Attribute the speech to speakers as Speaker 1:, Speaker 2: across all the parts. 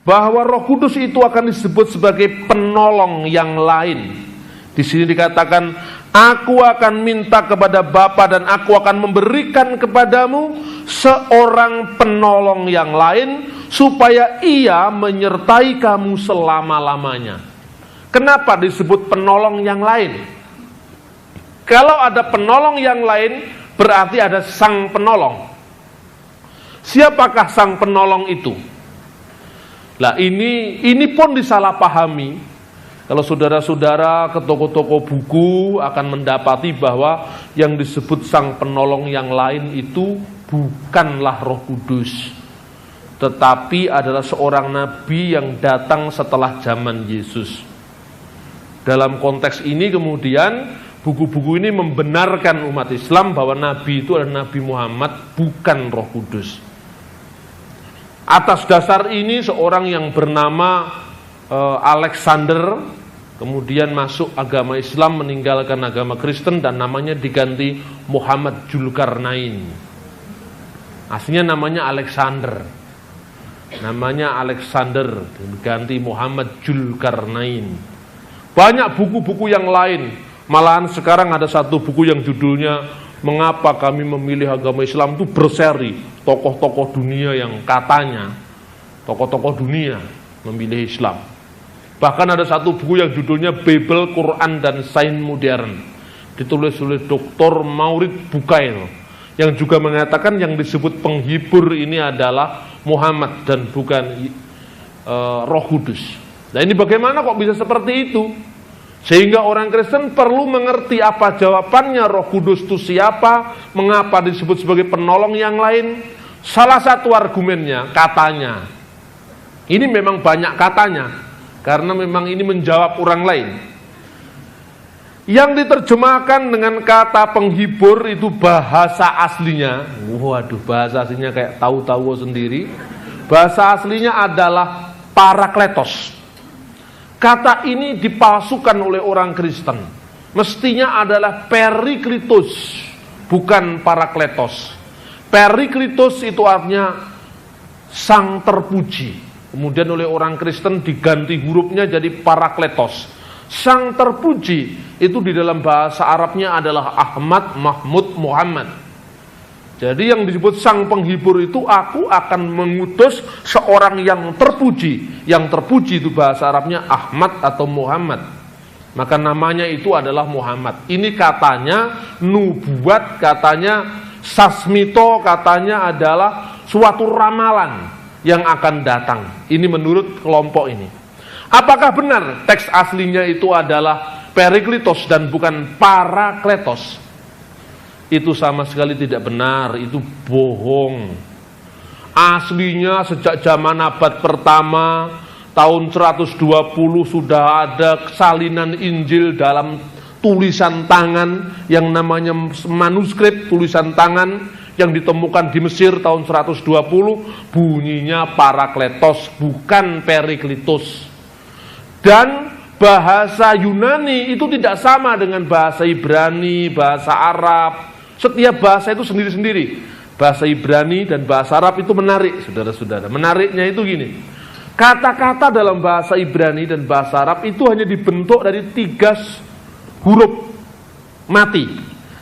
Speaker 1: bahwa Roh Kudus itu akan disebut sebagai penolong yang lain. Di sini dikatakan, aku akan minta kepada Bapa dan aku akan memberikan kepadamu seorang penolong yang lain supaya ia menyertai kamu selama-lamanya. Kenapa disebut penolong yang lain? Kalau ada penolong yang lain, berarti ada sang penolong. Siapakah sang penolong itu? Lah ini pun disalahpahami. Kalau saudara-saudara ke toko-toko buku akan mendapati bahwa yang disebut sang penolong yang lain itu bukanlah Roh Kudus, tetapi adalah seorang nabi yang datang setelah zaman Yesus. Dalam konteks ini kemudian buku-buku ini membenarkan umat Islam bahwa nabi itu adalah Nabi Muhammad, bukan Roh Kudus. Atas dasar ini seorang yang bernama Alexander kemudian masuk agama Islam, meninggalkan agama Kristen dan namanya diganti Muhammad Dzulkarnain. Aslinya namanya Alexander. Namanya Alexander diganti Muhammad Dzulkarnain. Banyak buku-buku yang lain. Malahan sekarang ada satu buku yang judulnya Mengapa Kami Memilih Agama Islam, itu berseri tokoh-tokoh dunia yang katanya tokoh-tokoh dunia memilih Islam. Bahkan ada satu buku yang judulnya Bible, Quran, dan Sains Modern, ditulis oleh Dr. Maurid Bukail, yang juga mengatakan yang disebut penghibur ini adalah Muhammad dan bukan Roh Kudus. Nah ini bagaimana kok bisa seperti itu? Sehingga orang Kristen perlu mengerti apa jawabannya Roh Kudus itu siapa, mengapa disebut sebagai penolong yang lain. Salah satu argumennya, katanya, ini memang banyak katanya, karena memang ini menjawab orang lain. Yang diterjemahkan dengan kata penghibur itu bahasa aslinya, waduh bahasa aslinya kayak tahu-tahu sendiri. Bahasa aslinya adalah parakletos. Kata ini dipalsukan oleh orang Kristen. Mestinya adalah periklitos, bukan parakletos. Periklitos itu artinya sang terpuji. Kemudian oleh orang Kristen diganti hurufnya jadi parakletos. Sang terpuji itu di dalam bahasa Arabnya adalah Ahmad, Mahmud, Muhammad. Jadi yang disebut sang penghibur itu, aku akan mengutus seorang yang terpuji. Yang terpuji itu bahasa Arabnya Ahmad atau Muhammad. Maka namanya itu adalah Muhammad. Ini katanya nubuat, katanya sasmito, katanya adalah suatu ramalan yang akan datang. Ini menurut kelompok ini. Apakah benar teks aslinya itu adalah periklitos dan bukan parakletos? Itu sama sekali tidak benar, itu bohong. Aslinya sejak zaman abad pertama, tahun 120 sudah ada salinan Injil dalam tulisan tangan yang namanya manuskrip tulisan tangan yang ditemukan di Mesir tahun 120, bunyinya parakletos, bukan periklitos. Dan bahasa Yunani itu tidak sama dengan bahasa Ibrani, bahasa Arab. Setiap bahasa itu sendiri-sendiri. Bahasa Ibrani dan bahasa Arab itu menarik, saudara-saudara. Menariknya itu gini. Kata-kata dalam bahasa Ibrani dan bahasa Arab itu hanya dibentuk dari 3 huruf mati.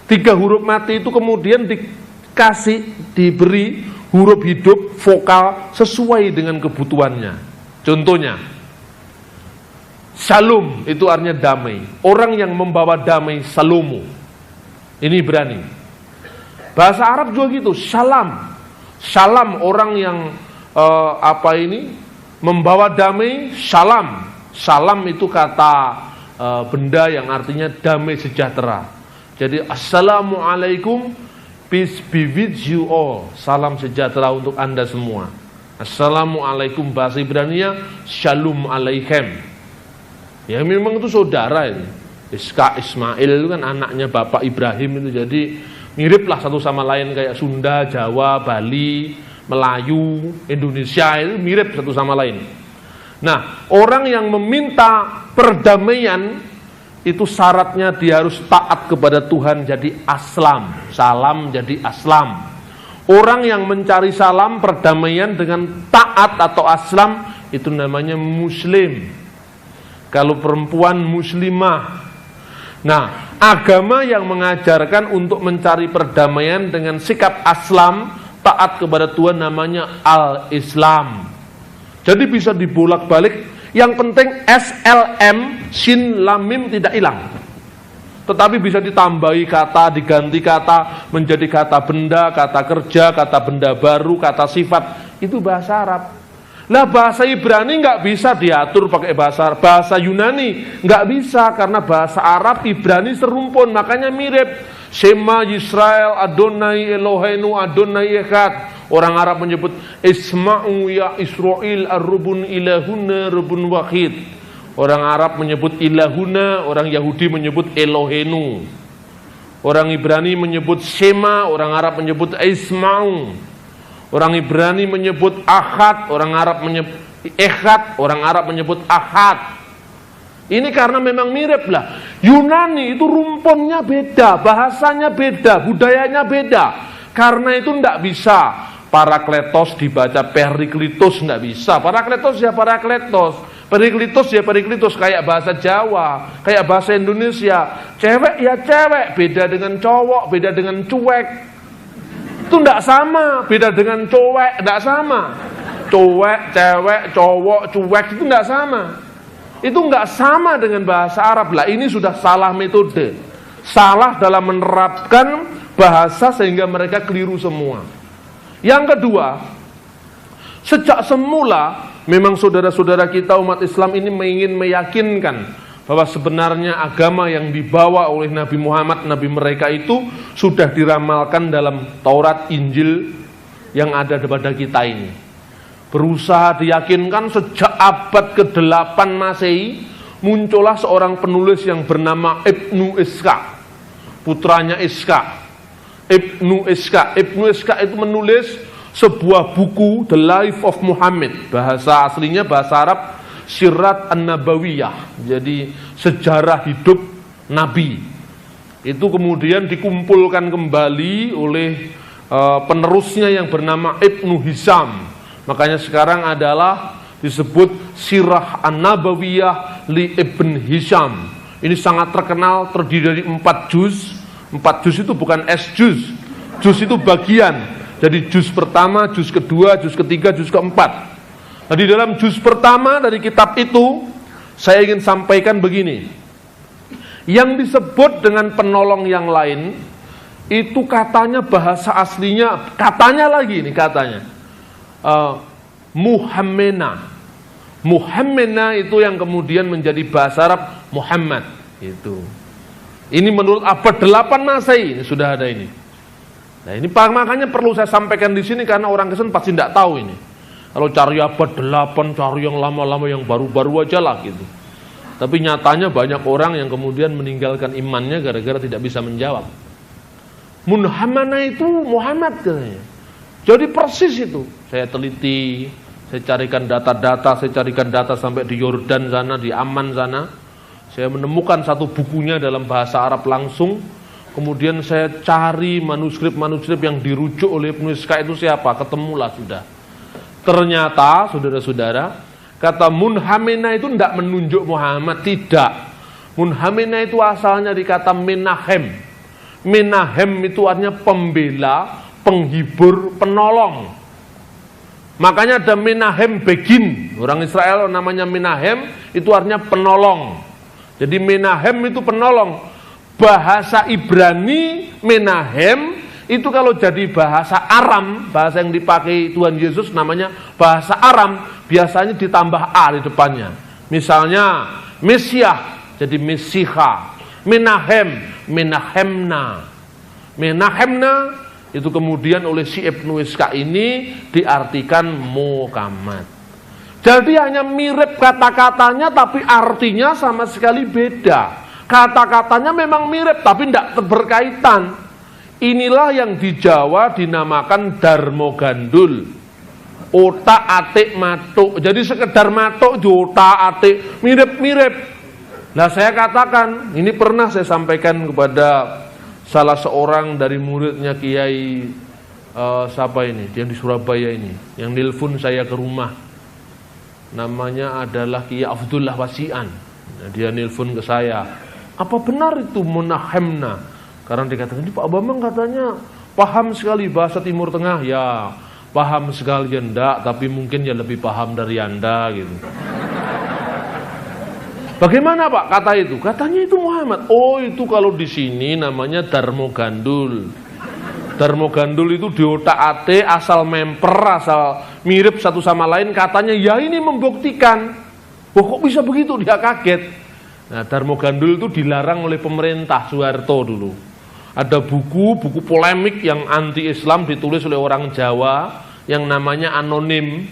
Speaker 1: 3 huruf mati itu kemudian diberi huruf hidup vokal sesuai dengan kebutuhannya. Contohnya, Shalom itu artinya damai. Orang yang membawa damai, Salomo. Ini Ibrani. Bahasa Arab juga gitu, Salam. Salam orang yang membawa damai, Salam. Salam itu kata benda yang artinya damai sejahtera. Jadi Assalamualaikum, peace be with you all. Salam sejahtera untuk Anda semua. Assalamualaikum bahasa Ibraninya Shalom Aleichem. Ya memang itu saudara ini. Iska Ismail itu kan anaknya Bapak Ibrahim itu, jadi miriplah satu sama lain kayak Sunda, Jawa, Bali, Melayu, Indonesia itu mirip satu sama lain. Nah, orang yang meminta perdamaian itu syaratnya dia harus taat kepada Tuhan jadi aslam. Salam jadi aslam. Orang yang mencari salam perdamaian dengan taat atau aslam itu namanya muslim. Kalau perempuan muslimah. Nah, agama yang mengajarkan untuk mencari perdamaian dengan sikap aslam, taat kepada Tuhan, namanya al-Islam. Jadi bisa dibolak-balik. Yang penting SLM, sin lam mim tidak hilang. Tetapi bisa ditambahi kata, diganti kata, menjadi kata benda, kata kerja, kata benda baru, kata sifat. Itu bahasa Arab. Lah bahasa Ibrani nggak bisa diatur pakai bahasa Yunani, nggak bisa, karena bahasa Arab Ibrani serumpun, makanya mirip. Shema Yisrael Adonai Eloheinu Adonai Echad. Orang Arab menyebut Isma'u ya Israel ar-rubun ilahuna rubun wahid. Orang Arab menyebut ilahuna, orang Yahudi menyebut Eloheinu. Orang Ibrani menyebut Shema, orang Arab menyebut Isma'u. Orang Ibrani menyebut Ahad, orang Arab menyebut Echad, orang Arab menyebut Ahad. Ini karena memang mirip lah. Yunani itu rumpunnya beda, bahasanya beda, budayanya beda. Karena itu tidak bisa Parakletos dibaca Periklitos, nggak bisa. Parakletos ya Parakletos, Periklitos ya Periklitos, kayak bahasa Jawa, kayak bahasa Indonesia. Cewek ya cewek, beda dengan cowok, beda dengan cuek. Itu nggak sama, beda dengan cowek, nggak sama. Cowek, cewek, cowok, cuek itu nggak sama. Itu nggak sama dengan bahasa Arab. Lah ini sudah salah metode, salah dalam menerapkan bahasa sehingga mereka keliru semua. Yang kedua, sejak semula memang saudara-saudara kita umat Islam ini ingin meyakinkan bahwa sebenarnya agama yang dibawa oleh Nabi Muhammad, Nabi mereka itu sudah diramalkan dalam Taurat, Injil yang ada pada kita ini. Berusaha diyakinkan sejak abad ke-8 Masehi muncullah seorang penulis yang bernama Ibnu Ishaq, putranya Ishaq. Ibnu Ishaq itu menulis sebuah buku The Life of Muhammad, bahasa aslinya bahasa Arab Sirat An-Nabawiyah, jadi sejarah hidup Nabi. Itu kemudian dikumpulkan kembali oleh penerusnya yang bernama Ibnu Hisham. Makanya sekarang adalah disebut Sirah An-Nabawiyah li Ibn Hisham. Ini sangat terkenal, terdiri dari 4 juz. 4 juz itu bukan juz. Juz itu bagian. Jadi juz pertama, juz kedua, juz ketiga, juz keempat. Nah, di dalam juz pertama dari kitab itu saya ingin sampaikan begini. Yang disebut dengan penolong yang lain itu katanya bahasa aslinya, katanya lagi nih katanya Muhammena. Muhammena itu yang kemudian menjadi bahasa Arab Muhammad itu. Ini menurut abad 8 Masehi, ini sudah ada ini. Nah ini makanya perlu saya sampaikan di sini karena orang Kristen pasti tidak tahu ini. Kalau cari abad 8, cari yang lama-lama, yang baru-baru aja lah gitu. Tapi nyatanya banyak orang yang kemudian meninggalkan imannya gara-gara tidak bisa menjawab. Muhammad itu Muhammad katanya. Jadi persis itu. Saya teliti, saya carikan data-data, saya carikan data sampai di Yordan sana, di Amman sana. Saya menemukan satu bukunya dalam bahasa Arab langsung. Kemudian saya cari manuskrip-manuskrip yang dirujuk oleh Ibnu Ishaq itu siapa. Ketemulah sudah. Ternyata saudara-saudara, kata Munhamena itu tidak menunjuk Muhammad. Tidak. Munhamena itu asalnya dari kata Menahem. Menahem itu artinya pembela, penghibur, penolong. Makanya ada Menahem Begin. Orang Israel namanya Menahem itu artinya penolong. Jadi Menahem itu penolong. Bahasa Ibrani Menahem itu kalau jadi bahasa Aram, bahasa yang dipakai Tuhan Yesus namanya bahasa Aram, biasanya ditambah A di depannya. Misalnya Mesiah jadi Mesiha, Menahem, Menahemna. Menahemna itu kemudian oleh si Ibnu Ishaq ini diartikan Muhammad. Jadi hanya mirip kata-katanya tapi artinya sama sekali beda. Kata-katanya memang mirip tapi tidak berkaitan. Inilah yang di Jawa dinamakan Darmo Gandul. Otak atik matuk. Jadi sekedar matuk di otak atik mirip-mirip. Nah saya katakan, ini pernah saya sampaikan kepada salah seorang dari muridnya Kiai siapa ini, yang di Surabaya ini, yang nelpon saya ke rumah. namanya adalah Kiai Abdullah Wasian. Nah, dia nelpon ke saya, apa benar itu munahemna? Karena dikatakan, Pak Bambang katanya paham sekali bahasa Timur Tengah. Ya, paham sekali ya enggak, tapi mungkin ya lebih paham dari Anda gitu. Bagaimana Pak kata itu? Katanya itu Muhammad. Oh, itu kalau di sini namanya Darmo Gandul. Darmo Gandul itu diotak-atik, asal memper, asal mirip satu sama lain. Katanya ya ini membuktikan. Oh, kok bisa begitu? Dia kaget. Nah, Darmo Gandul itu dilarang oleh pemerintah Soeharto dulu. Ada buku polemik yang anti-Islam ditulis oleh orang Jawa yang namanya Anonim.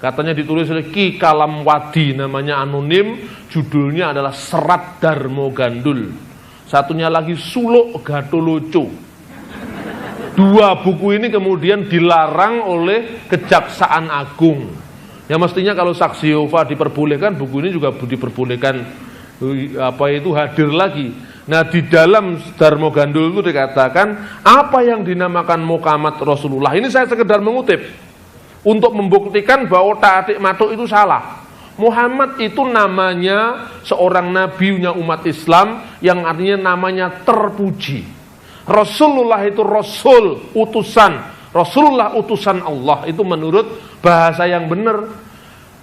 Speaker 1: Katanya ditulis oleh Ki Kalam Wadi, namanya Anonim, judulnya adalah Serat Darmo Gandul. Satunya lagi Suluk Gatoloco. Dua buku ini kemudian dilarang oleh Kejaksaan Agung. Ya mestinya kalau saksi Yehova diperbolehkan, buku ini juga diperbolehkan hadir lagi. Nah, di dalam Darmo Gandul itu dikatakan apa yang dinamakan Muhammad Rasulullah. Ini saya sekedar mengutip untuk membuktikan bahwa otak-atik matuk itu salah. Muhammad itu namanya seorang nabinya umat Islam yang artinya namanya terpuji. Rasulullah itu Rasul, utusan. Rasulullah utusan Allah, itu menurut bahasa yang benar.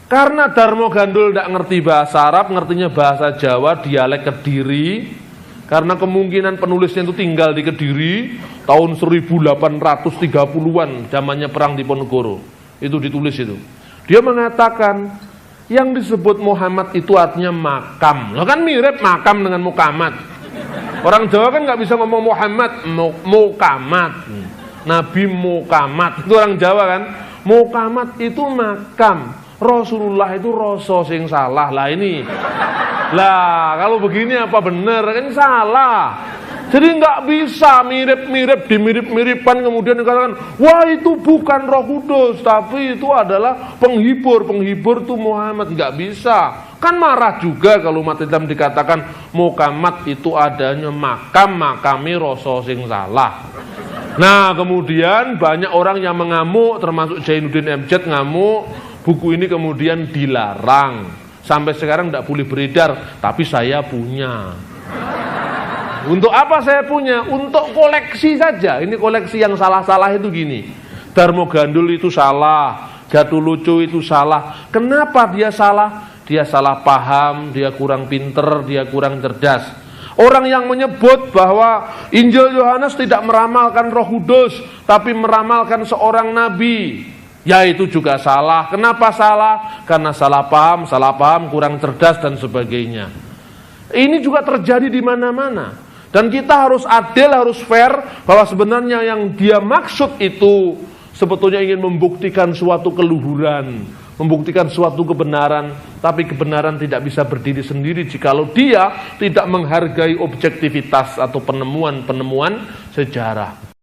Speaker 1: Karena Darmo Gandul tidak ngerti bahasa Arab, ngertinya bahasa Jawa, dialek Kediri. Karena kemungkinan penulisnya itu tinggal di Kediri tahun 1830-an, zamannya perang Diponegoro. Itu ditulis itu. Dia mengatakan yang disebut Muhammad itu artinya makam. Lah kan mirip makam dengan Muhammad. Orang Jawa kan nggak bisa ngomong Muhammad, Muhammad. Nabi Muhammad itu orang Jawa kan. Muhammad itu makam. Rasulullah itu rasa sing salah. Lah ini. Lah kalau begini apa benar? Kan salah. Jadi nggak bisa mirip-mirip, dimirip-miripan kemudian dikatakan, wah itu bukan Roh Kudus, tapi itu adalah penghibur itu Muhammad. Nggak bisa. Kan marah juga kalau umat Islam dikatakan Muhammad itu adanya makami rasa sing salah. Nah kemudian banyak orang yang mengamuk, termasuk Jainuddin MZ ngamuk, buku ini kemudian dilarang. Sampai sekarang tidak boleh beredar, tapi saya punya. Untuk apa saya punya? Untuk koleksi saja. Ini koleksi yang salah-salah itu gini. Darmo Gandul itu salah, Gatoloco itu salah. Kenapa dia salah? Dia salah paham, dia kurang pinter, dia kurang cerdas. Orang yang menyebut bahwa Injil Yohanes tidak meramalkan Roh Kudus, tapi meramalkan seorang nabi, ya itu juga salah. Kenapa salah? Karena salah paham, kurang cerdas dan sebagainya. Ini juga terjadi di mana-mana. Dan kita harus adil, harus fair, bahwa sebenarnya yang dia maksud itu sebetulnya ingin membuktikan suatu keluhuran, membuktikan suatu kebenaran, tapi kebenaran tidak bisa berdiri sendiri jikalau dia tidak menghargai objektivitas atau penemuan-penemuan sejarah.